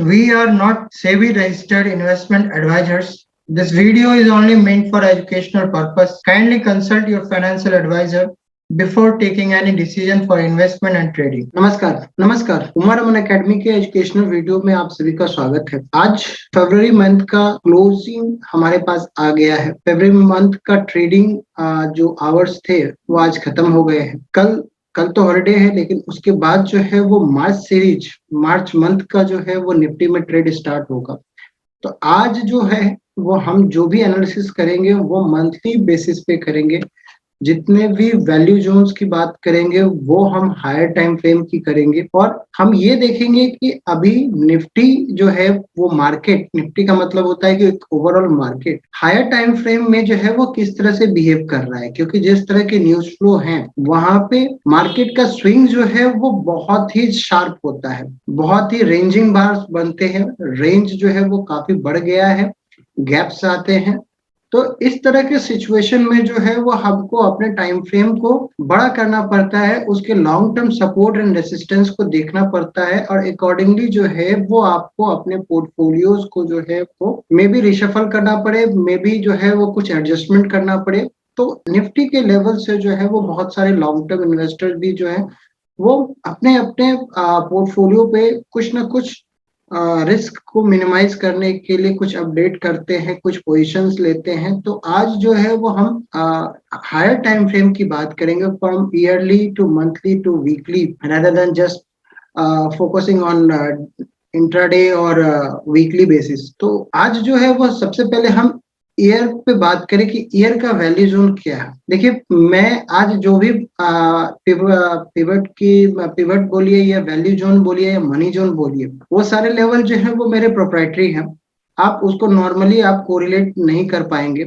We are not SEBI registered investment advisors. This video is only meant for educational purpose. Kindly consult your financial advisor before taking any decision for investment and trading. नमस्कार नमस्कार उमर अमन academy के educational video में आप सभी का स्वागत है। आज फरवरी मंथ का क्लोजिंग हमारे पास आ गया है। फरवरी मंथ का ट्रेडिंग जो आवर्स थे वो आज खत्म हो गए हैं। कल तो हॉलिडे है, लेकिन उसके बाद जो है वो मार्च मंथ का जो है वो निफ्टी में ट्रेड स्टार्ट होगा। तो आज जो है वो हम जो भी एनालिसिस करेंगे वो मंथली बेसिस पे करेंगे। जितने भी वैल्यू जोन्स की बात करेंगे वो हम हायर टाइम फ्रेम की करेंगे, और हम ये देखेंगे कि अभी निफ्टी जो है वो मार्केट, निफ्टी का मतलब होता है कि overall market higher time frame में जो है वो किस तरह से बिहेव कर रहा है। क्योंकि जिस तरह के न्यूज फ्लो हैं वहां पे मार्केट का स्विंग जो है वो बहुत ही शार्प होता है, बहुत ही रेंजिंग बार्स बनते हैं, रेंज जो है वो काफी बढ़ गया है, गैप्स आते हैं। तो इस तरह के सिचुएशन में जो है वो हमको अपने टाइम फ्रेम को बड़ा करना पड़ता है, उसके long term support and resistance को देखना पड़ता है, और अकॉर्डिंगली जो है वो आपको अपने पोर्टफोलियोज को जो है वो मे बी रिशफल करना पड़े, मे बी जो है वो कुछ एडजस्टमेंट करना पड़े। तो निफ्टी के लेवल से जो है वो बहुत सारे लॉन्ग टर्म इन्वेस्टर्स भी जो है वो अपने अपने पोर्टफोलियो पे कुछ ना कुछ रिस्क को मिनिमाइज करने के लिए कुछ अपडेट करते हैं, कुछ पोजीशंस लेते हैं। तो आज जो है वो हम हायर टाइम फ्रेम की बात करेंगे, from yearly to monthly to weekly, rather than just focusing on intraday और वीकली बेसिस। तो आज जो है वो सबसे पहले हम ईयर पे बात करें कि ईयर का वैल्यू जोन क्या है। देखिए, मैं आज जो भी पिवट बोलिए या वैल्यू जोन बोलिए या मनी जोन बोलिए, वो सारे लेवल जो है वो मेरे प्रोप्राइटरी हैं। आप उसको नॉर्मली आप कोरिलेट नहीं कर पाएंगे,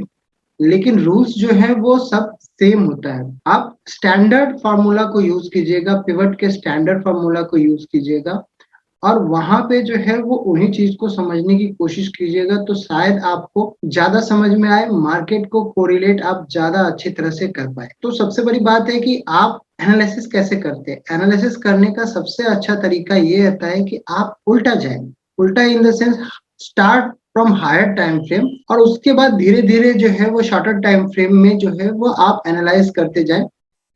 लेकिन रूल्स जो है वो सब सेम होता है। आप स्टैंडर्ड फार्मूला को यूज कीजिएगा, पिवट के स्टैंडर्ड फार्मूला को यूज कीजिएगा, और वहां पे जो है वो उन्हीं चीज को समझने की कोशिश कीजिएगा, तो शायद आपको ज्यादा समझ में आए, मार्केट को कोरिलेट आप ज्यादा अच्छी तरह से कर पाए। तो सबसे बड़ी बात है कि आप एनालिसिस कैसे करते हैं। एनालिसिस करने का सबसे अच्छा तरीका ये रहता है कि आप उल्टा जाए, उल्टा in the sense start from higher time frame, और उसके बाद धीरे धीरे जो है वो शॉर्टर टाइम फ्रेम में जो है वो आप एनालाइज करते जाए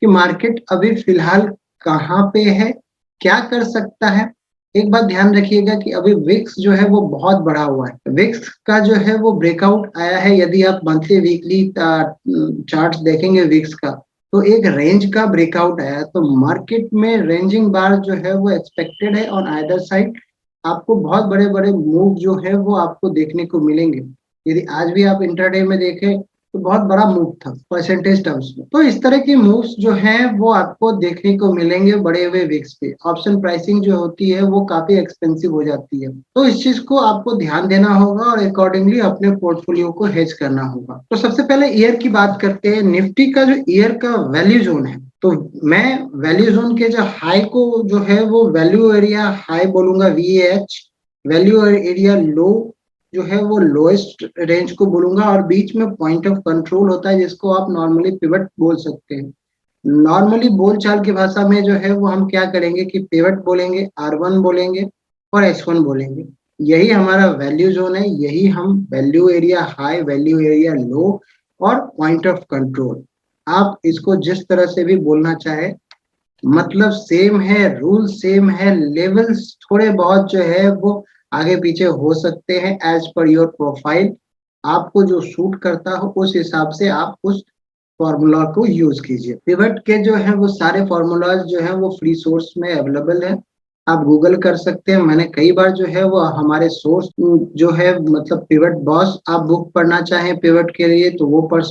कि मार्केट अभी फिलहाल कहाँ पे है, क्या कर सकता है। एक बात ध्यान रखिएगा कि अभी विक्स जो है वो बहुत बढ़ा हुआ है। विक्स का जो है वो ब्रेकआउट आया है। यदि आप मंथली वीकली चार्ट्स देखेंगे विक्स का, तो एक रेंज का ब्रेकआउट आया, तो मार्केट में रेंजिंग बार जो है वो एक्सपेक्टेड है ऑन आइदर साइड। आपको बहुत बड़े बड़े मूव जो है वो आपको देखने को मिलेंगे। यदि आज भी आप इंटरडे में देखें तो बहुत बड़ा मूव था परसेंटेज टर्म्स में। तो इस तरह के मूव्स जो हैं वो आपको देखने को मिलेंगे बड़े हुए विक्स पे। ऑप्शन प्राइसिंग जो होती है वो काफी एक्सपेंसिव हो जाती है, तो इस चीज को आपको ध्यान देना होगा और अकॉर्डिंगली अपने पोर्टफोलियो को हेज करना होगा। तो सबसे पहले ईयर की बात करते हैं। निफ्टी का जो ईयर का वैल्यू जोन है, तो मैं वैल्यू जोन के जो हाई को जो है वो वैल्यू एरिया हाई बोलूंगा, VAH। वैल्यू एरिया लो जो है वो लोएस्ट रेंज को बोलूंगा, और बीच में पॉइंट ऑफ कंट्रोल होता है जिसको आप नॉर्मली पिवट बोल सकते हैं। नॉर्मली बोलचाल की भाषा में जो है वो हम क्या करेंगे कि पिवट बोलेंगे, R1 बोलेंगे और S1 बोलेंगे। यही हमारा वैल्यू जोन है, यही हम value area high, value area low और पॉइंट ऑफ कंट्रोल, आप इसको जिस तरह से भी बोलना चाहे, मतलब सेम है, रूल सेम है, लेवल्स थोड़े बहुत जो है वो आगे पीछे हो सकते हैं एज पर योर प्रोफाइल। आपको जो सूट करता हो उस हिसाब से आप उस फॉर्मूला को यूज कीजिए। पिवट के जो है वो सारे फॉर्मूलाज जो है वो फ्री सोर्स में अवेलेबल है, आप गूगल कर सकते हैं। मैंने कई बार जो है वो हमारे सोर्स जो है मतलब पिवट बॉस, आप बुक पढ़ना चाहें पिवट के लिए तो वो पढ़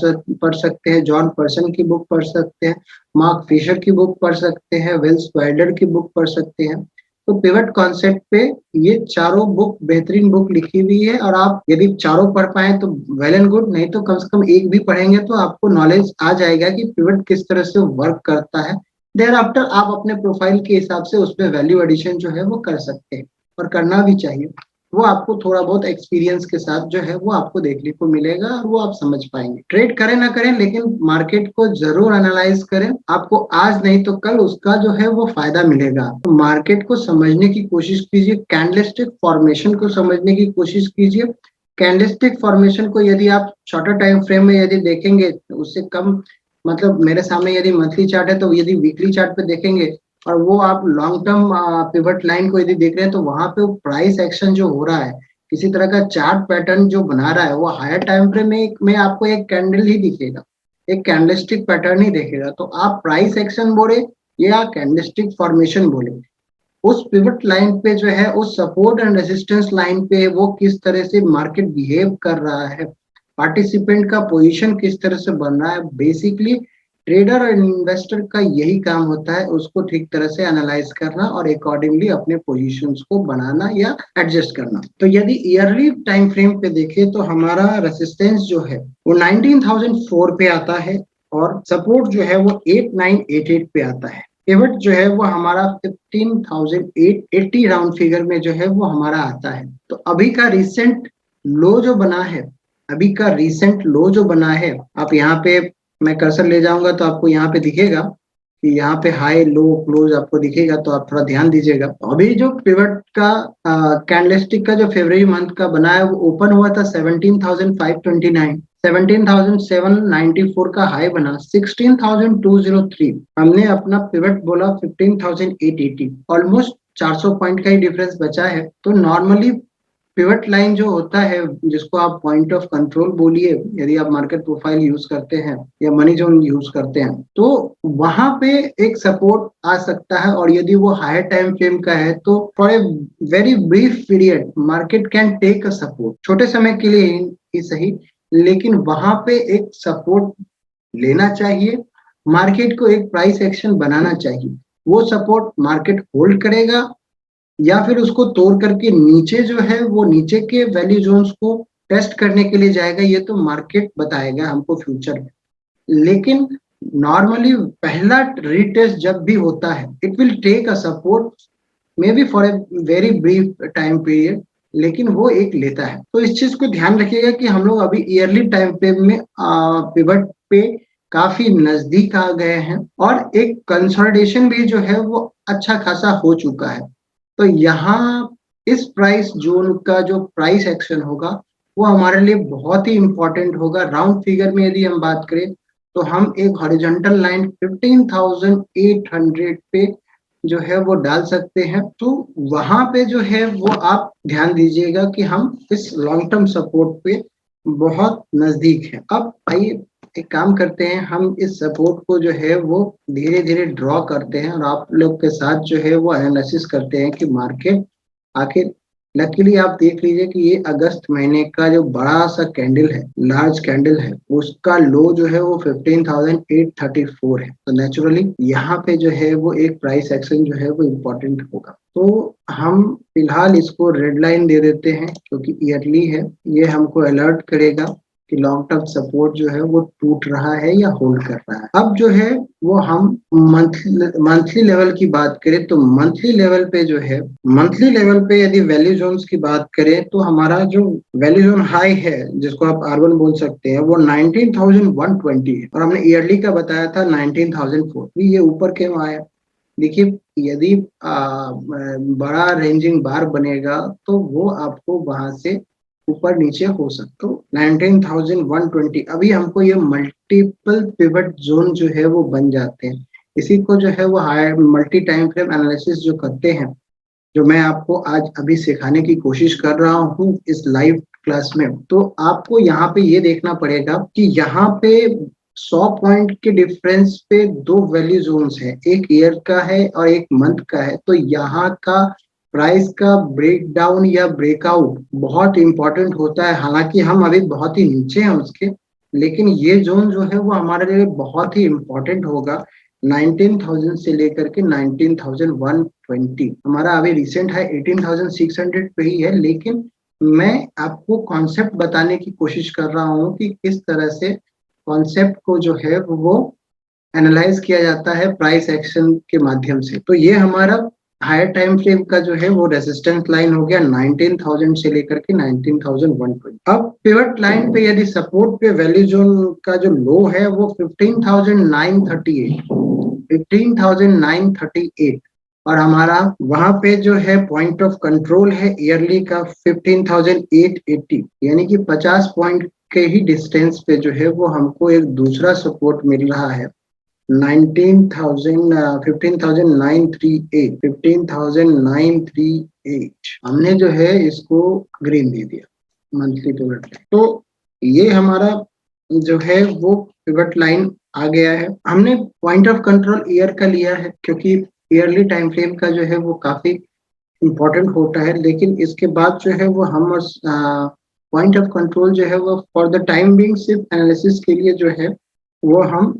सकते हैं। जॉन पर्सन की बुक पढ़ सकते हैं, मार्क फिशर की बुक पढ़ सकते हैं, वेल्स वाइडर की बुक पढ़ सकते हैं। तो पिवट कॉन्सेप्ट पे ये चारों बुक बेहतरीन बुक लिखी हुई है, और आप यदि चारों पढ़ पाए तो वेल एंड गुड, नहीं तो कम से कम एक भी पढ़ेंगे तो आपको नॉलेज आ जाएगा कि पिवट किस तरह से वर्क करता है। देयर आफ्टर आप अपने प्रोफाइल के हिसाब से उसमें वैल्यू एडिशन जो है वो कर सकते हैं, और करना भी चाहिए। वो आपको थोड़ा बहुत एक्सपीरियंस के साथ जो है वो आपको देखने को मिलेगा और वो आप समझ पाएंगे। ट्रेड करें ना करें, लेकिन मार्केट को जरूर एनालाइज करें। आपको आज नहीं तो कल उसका जो है वो फायदा मिलेगा। तो मार्केट को समझने की कोशिश कीजिए, कैंडलस्टिक फॉर्मेशन को समझने की कोशिश कीजिए। कैंडलस्टिक फॉर्मेशन को यदि आप शॉर्टर टाइम फ्रेम में यदि देखेंगे, उससे कम, मतलब मेरे सामने यदि मंथली चार्ट है, तो यदि वीकली चार्ट पे देखेंगे और वो आप लॉन्ग टर्म पिवट लाइन को यदि देख रहे हैं, तो वहां पे प्राइस एक्शन जो हो रहा है, किसी तरह का चार्ट पैटर्न जो बना रहा है, वो हायर टाइम फ्रेम में आपको एक कैंडल ही दिखेगा, एक कैंडलस्टिक पैटर्न ही दिखेगा। तो आप प्राइस एक्शन बोले या कैंडलस्टिक फॉर्मेशन बोले, उस पिवट लाइन पे जो है, उस सपोर्ट एंड रेजिस्टेंस लाइन पे वो किस तरह से मार्केट बिहेव कर रहा है, पार्टिसिपेंट का पोजीशन किस तरह से बन रहा है, बेसिकली ट्रेडर और इन्वेस्टर का यही काम होता है, उसको ठीक तरह से एनालाइज करना और अकॉर्डिंगली अपने पोजीशंस को बनाना या एडजस्ट करना। तो यदि ईयरली टाइम फ्रेम पे देखें तो हमारा रेसिस्टेंस जो है वो 19,004 पे आता है और सपोर्ट जो है वो 8988 पे आता है। पिवट जो है वो हमारा 15,880 राउंड फिगर में जो है वो हमारा आता है। तो अभी का रिसेंट लो जो बना है, अभी का रिसेंट लो जो बना है, आप यहाँ पे, मैं कर्सर ले जाऊंगा तो आपको यहाँ पे दिखेगा कि यहाँ पे हाई लो क्लोज आपको दिखेगा, तो आप थोड़ा ध्यान दीजिएगा। अभी जो पिवट का कैंडलस्टिक का जो फरवरी मंथ का बना है, वो ओपन हुआ था 17,529, 17,794 का हाई बना, 16,203, हमने अपना पिवट बोला 15,880, ऑलमोस्ट 400 पॉइंट का ही डिफरेंस बचा है। तो नॉर्मली पिवट लाइन जो होता है, जिसको आप पॉइंट ऑफ कंट्रोल बोलिए, यदि आप मार्केट प्रोफाइल यूज करते हैं या मनी जोन यूज करते हैं, तो वहां पे एक सपोर्ट आ सकता है। और यदि वो हायर टाइम फ्रेम का है, तो for a very brief period market can take a support, छोटे समय के लिए ही सही, लेकिन वहां पे एक सपोर्ट लेना चाहिए, मार्केट को एक प्राइस एक्शन बनाना चाहिए। वो सपोर्ट मार्केट होल्ड करेगा या फिर उसको तोड़ करके नीचे जो है वो नीचे के वैल्यू जोन्स को टेस्ट करने के लिए जाएगा, ये तो मार्केट बताएगा हमको फ्यूचर में। लेकिन नॉर्मली पहला रीटेस्ट जब भी होता है, it will take a support maybe for a very brief time period, लेकिन वो एक लेता है। तो इस चीज को ध्यान रखिएगा कि हम लोग अभी ईयरली टाइम फ्रेम में पिवट पे काफी नजदीक आ गए हैं और एक कंसोलिडेशन भी जो है वो अच्छा खासा हो चुका है। तो यहाँ इस प्राइस जोन का जो प्राइस एक्शन होगा वो हमारे लिए बहुत ही इंपॉर्टेंट होगा। राउंड फिगर में यदि हम बात करें, तो हम एक हॉरिजॉन्टल लाइन 15,800 पे जो है वो डाल सकते हैं। तो वहां पे जो है वो आप ध्यान दीजिएगा कि हम इस लॉन्ग टर्म सपोर्ट पे बहुत नजदीक है। अब आइए एक काम करते हैं, हम इस सपोर्ट को जो है वो धीरे धीरे ड्रॉ करते हैं और आप लोग के साथ जो है वो एनालिसिस करते हैं कि मार्केट आखिर, लकीली आप देख लीजिए कि ये अगस्त महीने का जो बड़ा सा कैंडल है, लार्ज कैंडल है, उसका लो जो है वो 15,834 है। तो नेचुरली यहाँ पे जो है वो एक प्राइस एक्शन जो है वो इम्पोर्टेंट होगा। तो हम फिलहाल इसको रेड लाइन दे देते हैं क्योंकि ईयरली है, ये हमको अलर्ट करेगा कि लॉन्ग टर्म सपोर्ट जो है वो टूट रहा है या होल्ड कर रहा है। अब जो है वो हम मंथली लेवल की बात करें, तो मंथली लेवल पे जो है, मंथली लेवल पे यदि वैल्यू जोन्स की बात करें, तो हमारा जो वैल्यू जोन हाई है, जिसको आप R1 बोल सकते हैं, वो 19,120 है और हमने ईयरली का बताया था 19,004। ये ऊपर क्यों आया? देखिए, यदि बड़ा रेंजिंग बार बनेगा तो वो आपको वहां से ऊपर नीचे हो सकता। तो 19,120 अभी हमको ये मल्टीपल पिवट जोन जो है वो बन जाते हैं। इसी को जो है वो higher multi time frame analysis जो करते हैं, जो मैं आपको आज अभी सिखाने की कोशिश कर रहा हूँ इस लाइव क्लास में। तो आपको यहाँ पे ये देखना पड़ेगा कि यहाँ पे 100 पॉइंट के डिफरेंस पे दो वैल्यू जोन्स है, एक ईयर का है और एक मंथ का है। तो यहाँ का प्राइस का ब्रेक डाउन या ब्रेकआउट बहुत इंपॉर्टेंट होता है। हालांकि हम अभी बहुत ही नीचे हैं उसके, लेकिन ये जोन जो है वो हमारे लिए बहुत ही इंपॉर्टेंट होगा। 19,000 से लेकर के 19,120 हमारा अभी रिसेंट है 18,600 पे ही है। लेकिन मैं आपको कॉन्सेप्ट बताने की कोशिश कर रहा हूँ कि किस तरह से कॉन्सेप्ट को जो है वो एनालाइज किया जाता है प्राइस एक्शन के माध्यम से। तो ये हमारा हायर टाइम फ्रेम का जो है वो रेजिस्टेंस लाइन हो गया 19,000 से लेकर के 19,120। अब पिवट लाइन पे यदि सपोर्ट पे वैल्यू जोन का जो लो है वो 15,938, 15,938, और हमारा वहां पे जो है पॉइंट ऑफ कंट्रोल है ईयरली का 15,880, यानी कि 50 पॉइंट के ही डिस्टेंस पे जो है वो हमको एक दूसरा सपोर्ट मिल रहा है 15,938, 15,938। हमने जो है इसको ग्रीन दे दिया मंथली पिवट लाइन। तो ये हमारा जो है वो पिवट लाइन आ गया है। हमने पॉइंट ऑफ कंट्रोल ईयर का लिया है क्योंकि ईयरली टाइम फ्रेम का जो है वो काफी इम्पोर्टेंट होता है, लेकिन इसके बाद जो है वो हम पॉइंट ऑफ कंट्रोल जो है वो फॉर द टाइम बिंग सिर्फ एनालिसिस के लिए जो है वो हम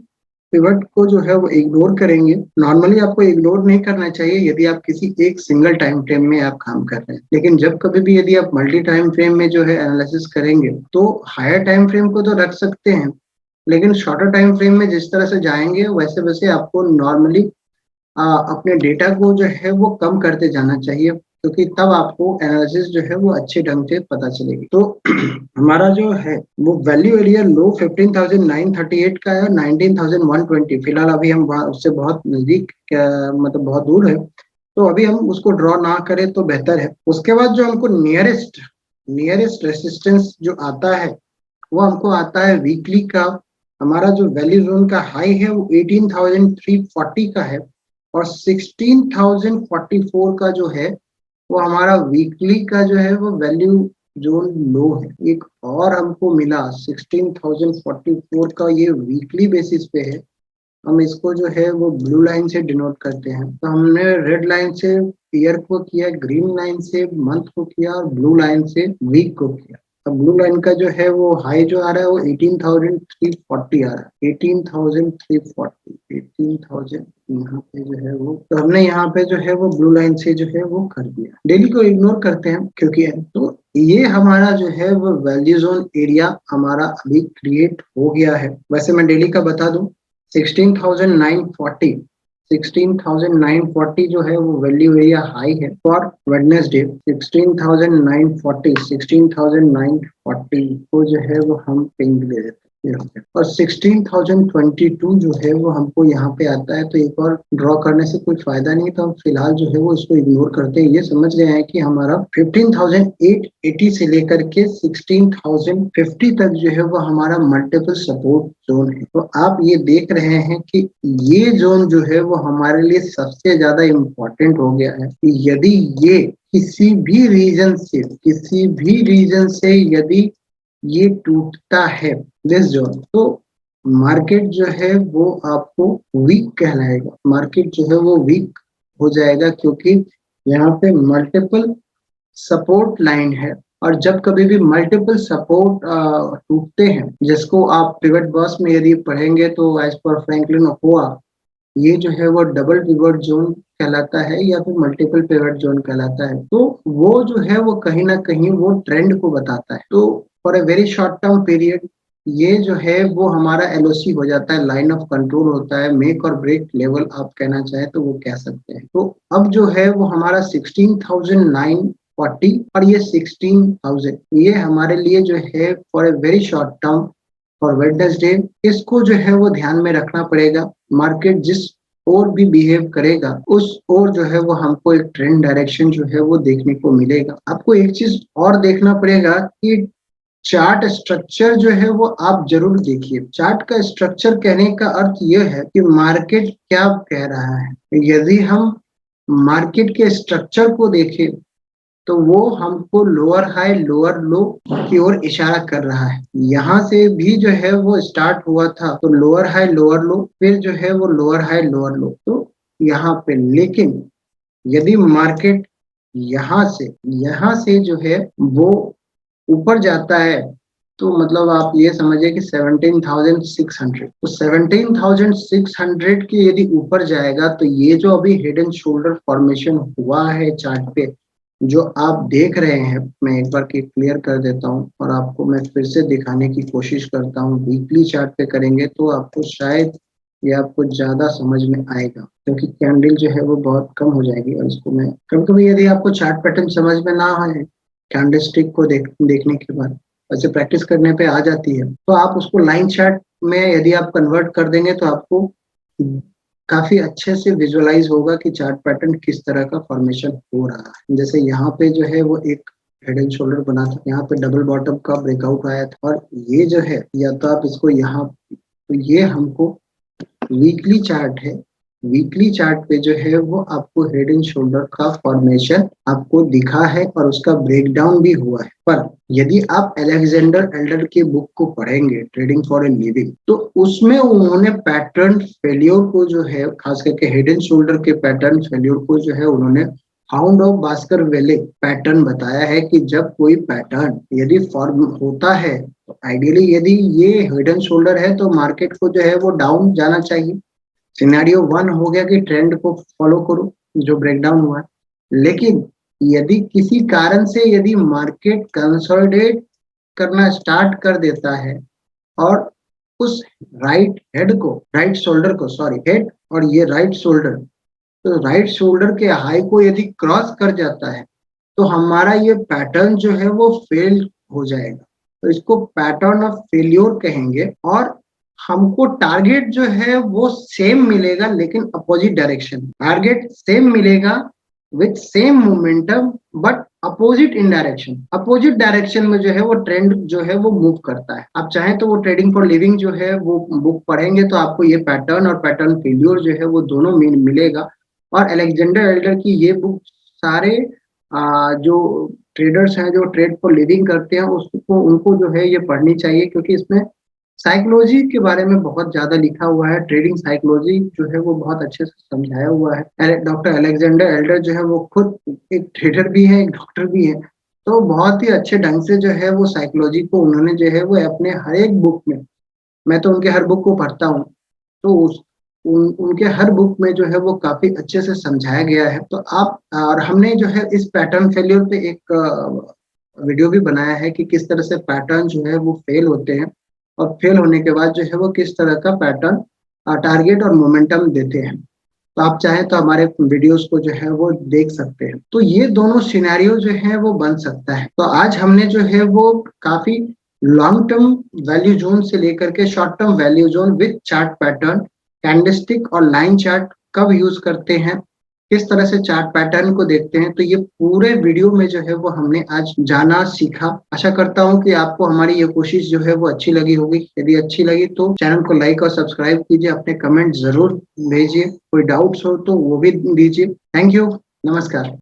पिवट को जो है वो इग्नोर करेंगे। नॉर्मली आपको इग्नोर नहीं करना चाहिए यदि आप किसी एक सिंगल टाइम फ्रेम में आप काम कर रहे हैं, लेकिन जब कभी भी यदि आप मल्टी टाइम फ्रेम में जो है एनालिसिस करेंगे तो हायर टाइम फ्रेम को तो रख सकते हैं, लेकिन शॉर्टर टाइम फ्रेम में जिस तरह से जाएंगे वैसे वैसे आपको नॉर्मली अपने डेटा को जो है वो कम करते जाना चाहिए, क्योंकि तब आपको एनालिसिस जो है वो अच्छे ढंग से पता चलेगी। तो हमारा जो है वो वैल्यू एरिया लो 15,938 का है, 19,120 फिलहाल अभी हम उससे बहुत नजदीक मतलब बहुत दूर है, तो अभी हम उसको ड्रॉ ना करें तो बेहतर है। उसके बाद जो हमको नियरेस्ट रेसिस्टेंस जो आता है वो हमको आता है वीकली का। हमारा जो वैल्यू जोन का हाई है वो 18,340 का है, और 16,044 का जो है वो हमारा वीकली का जो है वो वैल्यू जोन लो है। एक और हमको मिला 16,044 का, ये वीकली बेसिस पे है। हम इसको जो है वो ब्लू लाइन से डिनोट करते हैं। तो हमने रेड लाइन से ईयर को किया, ग्रीन लाइन से मंथ को किया, और ब्लू लाइन से वीक को किया। अब ब्लू लाइन का जो है वो हाई जो आ रहा है वो 18,340 आ रहा है, 18,340, 18,000 यहाँ पे जो है वो, तो हमने यहाँ पे जो है वो ब्लू लाइन से जो है वो कर दिया। डेली को इग्नोर करते हैं क्योंकि तो ये हमारा जो है वो वैल्यू जोन एरिया हमारा अभी क्रिएट हो गया है। वैसे मैं डेली का बता दूं 16,940, 16,940 जो है वो वैल्यू एरिया हाई है फॉर वेडनेसडे। 16,940, 16,940 को जो है वो हम पिंग ले देते हैं, और 16,022 जो है वो हमको यहाँ पे आता है। तो एक और ड्रॉ करने से कोई फायदा नहीं, तो हम फिलहाल जो है वो इसको इग्नोर करते हैं। ये समझ गए हैं कि हमारा 15,880 से लेकर के 16,050 तक जो है वो हमारा मल्टीपल सपोर्ट जोन है। तो आप ये देख रहे हैं कि ये जोन जो है वो हमारे लिए सबसे ज्यादा इम्पोर्टेंट हो गया है। यदि ये किसी भी रीजन से यदि ये टूटता है दिस जोन, तो मार्केट जो है वो आपको वीक कहलाएगा। मार्केट जो है वो वीक हो जाएगा क्योंकि यहाँ पे मल्टीपल सपोर्ट लाइन है, और जब कभी भी मल्टीपल सपोर्ट टूटते हैं, जिसको आप पिवट बॉस में यदि पढ़ेंगे तो एज पर फ्रैंकलिन ओकोआ ये जो है वो डबल पिवट जोन कहलाता है या फिर मल्टीपल पिवट जोन कहलाता है। तो वो जो है वो कहीं ना कहीं वो ट्रेंड को बताता है। तो for a very short term period ये जो है वो हमारा एलओसी हो जाता है, लाइन ऑफ कंट्रोल होता है, मेक और ब्रेक लेवल आप कहना चाहें तो वो कह सकते हैं। तो अब जो है वो हमारा 16,940 और ये 16,000 ये हमारे लिए जो है for a very short term for Wednesday, इसको जो है वो ध्यान में रखना पड़ेगा। मार्केट जिस और भी बिहेव करेगा उस और जो है वो हमको एक ट्रेंड डायरेक्शन जो है वो देखने को मिलेगा। आपको एक चीज और देखना पड़ेगा कि चार्ट स्ट्रक्चर जो है वो आप जरूर देखिए। चार्ट का स्ट्रक्चर कहने का अर्थ यह है कि मार्केट क्या कह रहा है। यदि हम मार्केट के स्ट्रक्चर को देखें तो वो हमको लोअर हाई लोअर लो की ओर इशारा कर रहा है। यहाँ से भी जो है वो स्टार्ट हुआ था तो लोअर हाई लोअर लो, फिर जो है वो लोअर हाई लोअर लो, तो यहाँ पे लेकिन यदि मार्केट यहाँ से जो है वो ऊपर जाता है तो मतलब आप ये समझिए कि 17,600, तो 17,600 के यदि ऊपर जाएगा तो ये जो अभी हेड एंड शोल्डर फॉर्मेशन हुआ है चार्ट पे जो आप देख रहे हैं, मैं एक बार क्लियर कर देता हूं और आपको मैं फिर से दिखाने की कोशिश करता हूं। वीकली चार्ट पे करेंगे तो आपको शायद ये आपको ज्यादा समझ में आएगा, क्योंकि कैंडल जो है वो बहुत कम हो जाएगी। और इसको मैं कभी कभी यदि आपको चार्ट पैटर्न समझ में ना आए कैंडलस्टिक को देखने के बाद, वैसे प्रैक्टिस करने पे आ जाती है, तो आप उसको लाइन चार्ट में यदि आप कन्वर्ट कर देंगे तो आपको काफी अच्छे से विजुअलाइज होगा कि चार्ट पैटर्न किस तरह का फॉर्मेशन हो रहा है। जैसे यहाँ पे जो है वो एक हेड एंड शोल्डर बना था, यहाँ पे डबल बॉटम का ब्रेकआउट आया था, और ये जो है या तो आप इसको यहाँ, तो ये हमको वीकली चार्ट है, वीकली चार्ट पे जो है वो आपको हेड एंड शोल्डर का फॉर्मेशन आपको दिखा है और उसका ब्रेकडाउन भी हुआ है। पर यदि आप अलेक्जेंडर एल्डर की बुक को पढ़ेंगे ट्रेडिंग फॉर ए लिविंग, तो उसमें उन्होंने पैटर्न फेल्योर को जो है, खास करके हेड एंड शोल्डर के पैटर्न फेल्योर को जो है उन्होंने हाउंड ऑफ बास्कर वेले पैटर्न बताया है कि जब कोई पैटर्न यदि फॉर्म होता है, तो आइडियली यदि ये हेड एंड शोल्डर है तो मार्केट को जो है वो डाउन जाना चाहिए। सिनेरियो 1 हो गया कि ट्रेंड को फॉलो करो जो ब्रेकडाउन हुआ है। लेकिन यदि किसी कारण से यदि मार्केट कंसोलिडेट करना स्टार्ट कर देता है और उस राइट हेड को, राइट शोल्डर को, सॉरी हेड और ये राइट शोल्डर, तो राइट शोल्डर के हाई को यदि क्रॉस कर जाता है तो हमारा ये पैटर्न जो है वो फेल हो जाएगा। तो इसको पैटर्न ऑफ फेल्योर कहेंगे। और हमको टारगेट जो है वो सेम मिलेगा लेकिन अपोजिट डायरेक्शन, टारगेट सेम मिलेगा with same momentum but opposite in direction. Opposite direction में जो है वो ट्रेंड जो है वो मूव करता है। आप चाहें तो वो ट्रेडिंग फॉर लिविंग जो है वो बुक पढ़ेंगे तो आपको ये पैटर्न और पैटर्न फेल्योर जो है वो दोनों मिलेगा। और अलेक्जेंडर एल्डर की ये बुक सारे जो ट्रेडर्स हैं जो ट्रेड फॉर लिविंग करते हैं उसको उनको जो है ये पढ़नी चाहिए, क्योंकि इसमें साइकोलॉजी के बारे में बहुत ज्यादा लिखा हुआ है। ट्रेडिंग साइकोलॉजी जो है वो बहुत अच्छे से समझाया हुआ है। डॉक्टर अलेक्जेंडर एल्डर जो है वो खुद एक ट्रेडर भी है, एक डॉक्टर भी है, तो बहुत ही अच्छे ढंग से जो है वो साइकोलॉजी को उन्होंने जो है वो अपने हर एक बुक में, मैं तो उनके हर बुक को पढ़ता हूँ, तो उनके हर बुक में जो है वो काफी अच्छे से समझाया गया है। तो आप और हमने जो है इस पैटर्न फेल्योर पे एक वीडियो भी बनाया है कि किस तरह से पैटर्न जो है वो फेल होते हैं और फेल होने के बाद जो है वो किस तरह का पैटर्न टारगेट और मोमेंटम देते हैं। तो आप चाहें तो हमारे वीडियोस को जो है वो देख सकते हैं। तो ये दोनों सिनेरियो जो है वो बन सकता है। तो आज हमने जो है वो काफी लॉन्ग टर्म वैल्यू जोन से लेकर के short term value zone with chart pattern, candlestick और लाइन चार्ट कब यूज करते हैं, किस तरह से चार्ट पैटर्न को देखते हैं, तो ये पूरे वीडियो में जो है वो हमने आज जाना सीखा। आशा करता हूँ कि आपको हमारी ये कोशिश जो है वो अच्छी लगी होगी। यदि अच्छी लगी तो चैनल को लाइक और सब्सक्राइब कीजिए, अपने कमेंट जरूर भेजिए, कोई डाउट्स हो तो वो भी दीजिए। थैंक यू, नमस्कार।